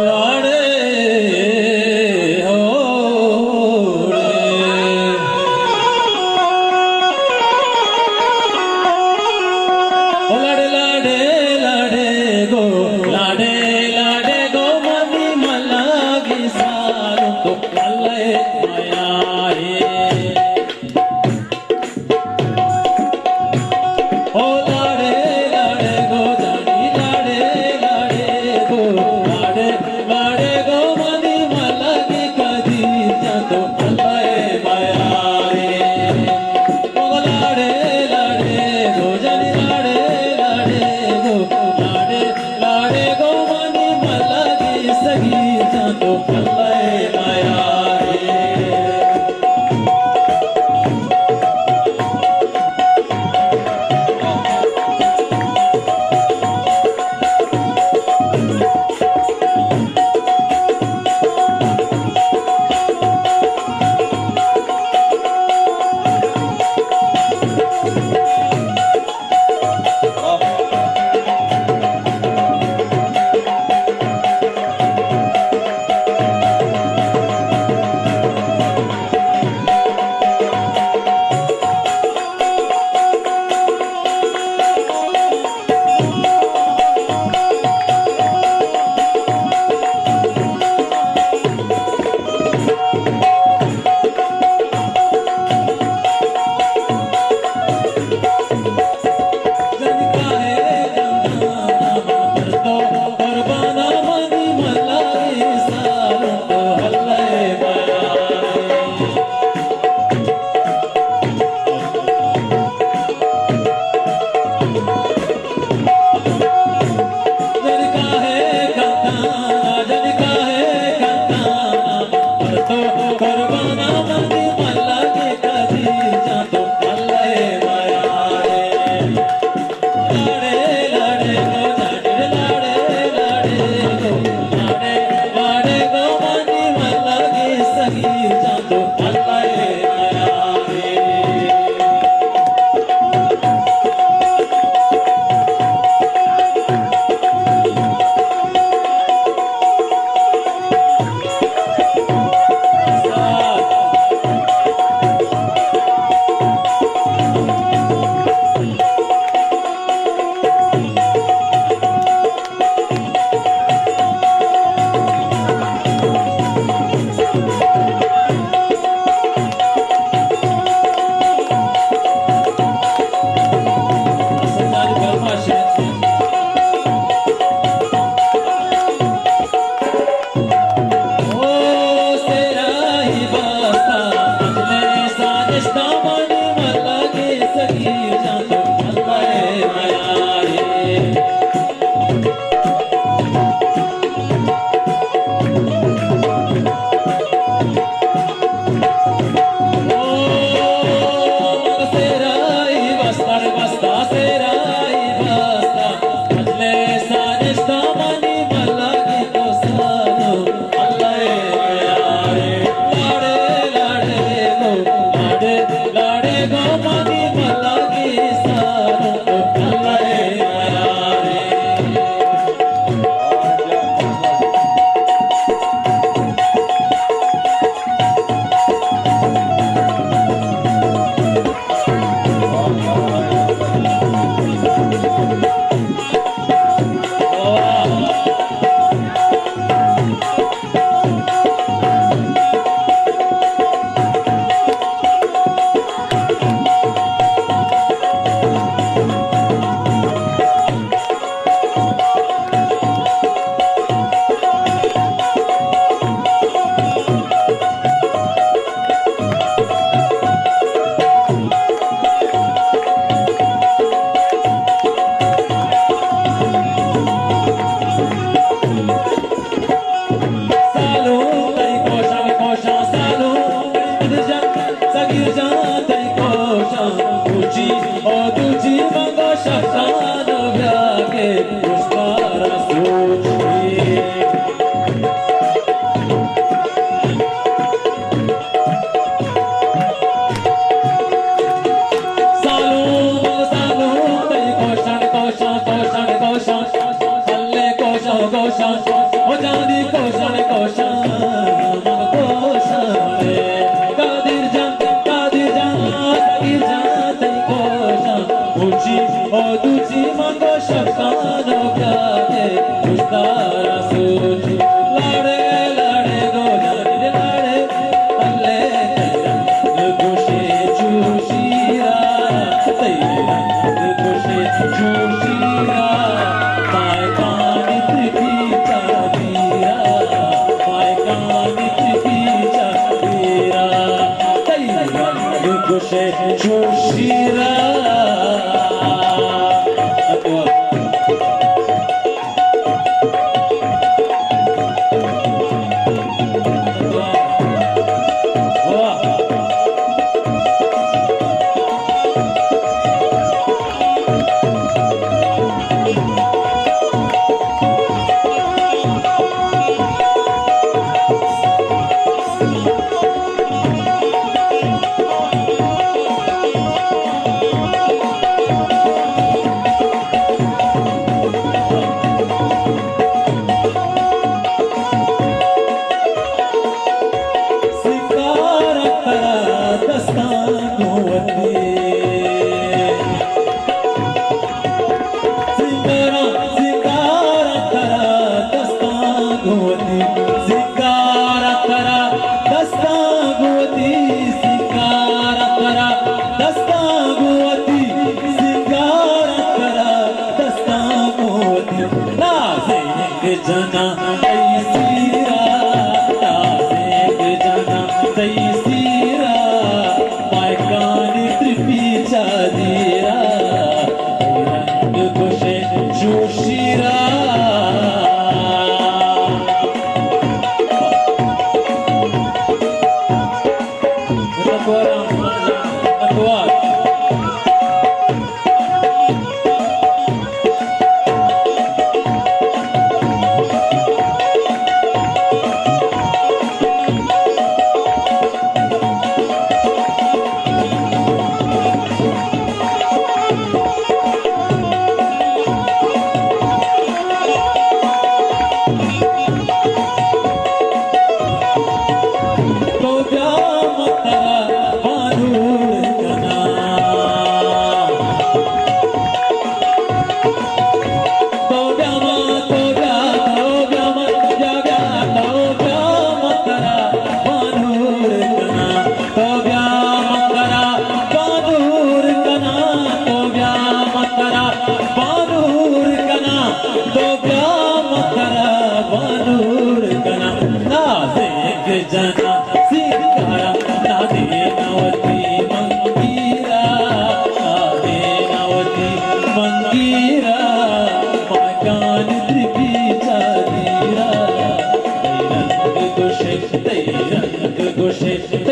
लाड़े हो लाड़े लाड़े लाड़े गो लाड़े लाड़े गो मनी मलागी सारू तो अल्लाह माया ओ लाड़े लाड़े गो जानी लाड़े लाड़े गो लाड़े लाड़े गो मनी मलागी कदी जा तो अल्लाह माया ओ लाड़े लाड़े गो जानी लाड़े लाड़े गो लाड़े लाड़े गो मनी मलागी सगी जा तो अल्लाह माया कोशान ओ जानी कोशान कोशान कोशान रे कादिर जान तई कोशान ऊंची ओ दूची मांगो शकानो क्या दे मुस्तारा सोची लाड़े लाड़े गो जानी लाड़े अल्ले तैरा गोशे चूशीरा तैरा गोशे चूशीरा पाय कानी त्रिपीचा वीरा पाय कानी त्रिपीचा वीरा तैरा गोशे चूशीरा जना तैसीरा जना तैसीरा पाय कानी त्रिपीचा दीरा रंग गोशे जोशीरा जना सिंगारा नादे नवती मंगीरा नादे नवती मंगीरा मागान त्रिपीचा दीरा रंग गोशे